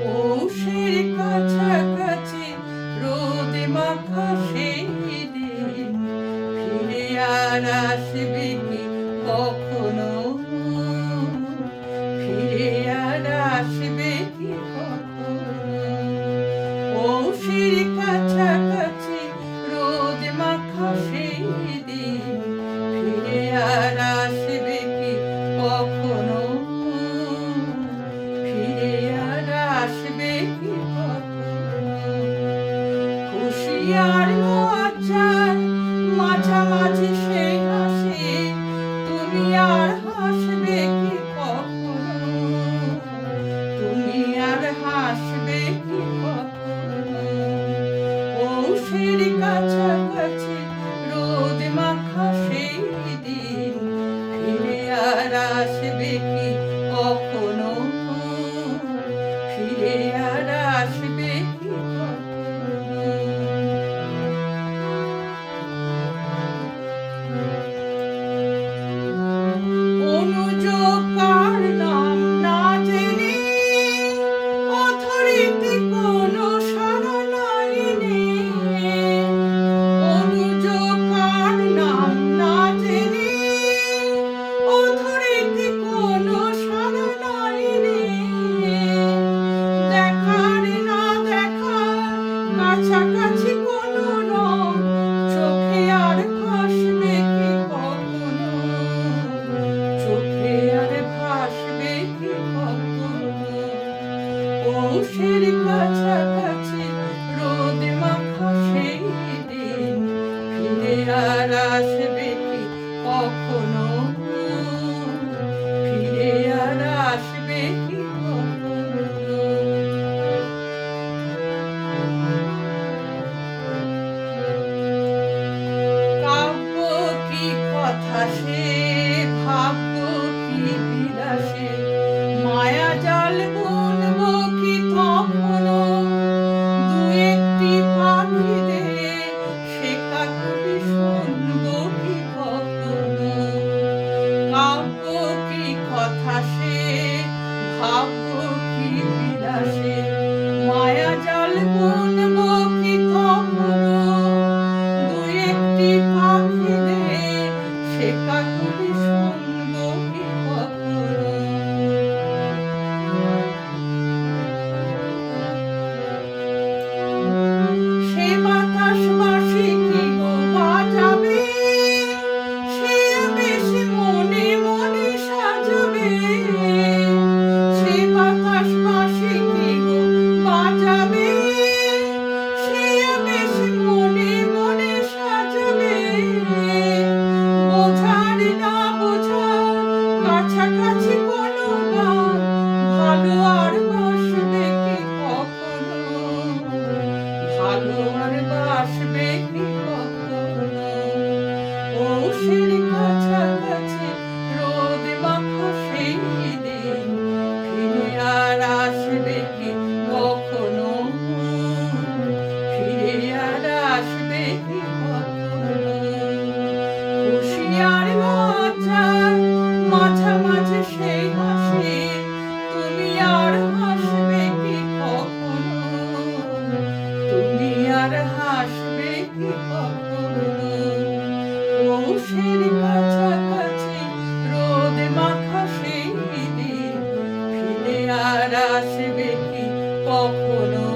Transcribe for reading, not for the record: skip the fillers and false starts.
পৌষের কাছাকাছি রোদে মাখা সেই দিন ফিরে আর আসবে কি কখনো? ফিরে আর আসবে কি কখনো? পৌষের কাছাকাছি রোদে মাখা সেই দিন ফিরে আর আসবে কি কখনো? ফিরে আর আসবে কি কখনো? খুশি আর লজ্জার মাঝামাঝি সেই হাসি তুমি আর হাসবে কি কখনো? তুমি আর হাসবে কি কখনো? পৌষের কাছাকাছি রোদ মাখা সেই দিন ফিরে আর আসবে কি কখনো? ফিরে আর আসবে কি কখনো? অনুযোগ কার নাম না জেনে অথরিতে কোনো সাড়া নাই রে। অনুযোগ কার নাম না জেনে অথরিতে কোনো সাড়া নাই রে। দেখার না দেখা কাছাকাছি কোনো রং চোখে আর ভাসবে কি কখনো? চোখে আর ভাসবে কি কখনো? পৌষের কাছাকাছি রোদ মাখা সেই দিন ফিরে আর আসবে কি কখনো? ফিরে আর আসবে কি কখনো? কাব্য কি কথা সে ভাগ্য কি বিলাসে মায়া জাল বুনবো কি তখনো? দু একটি পাখিদের শেখা কবি শুনবো কি কখনো? কাব্য কি কথা সে ভাগ্য কি বিলাসে মায়া জাল বুনবো কি তখনো? দু একটি পাখিদের শেখা কবি শুনবো কি কখনো? সে বাতাস বাঁশি কি গো বাজাবে সে বেশ মনে মনে সাজাবে। সে বাতাস বাঁশি কি গো বাজাবে সে বেশ মনে মনে সাজাবে। বোঝার না বোঝার কাছাকাছি কোনো গান ভালো আর বাসবে কি কখনো? ভালো আর বাসবে কি কখনো? পৌষের কাছাকাছি রোদ মাখা সেই দিন ফিরে আর আসবে কি কখনো? ফিরে আর আসবে কি কখনো? খুশি আর লজ্জার মাঝামাঝি সেই হাসি তুমি আর হাসবে কি কখনো? তুমি আর হাসবে কি কখনো? পৌষের কাছাকাছি রোদ মাখা সেই দিন ফিরে আর আসবে কি কখনো?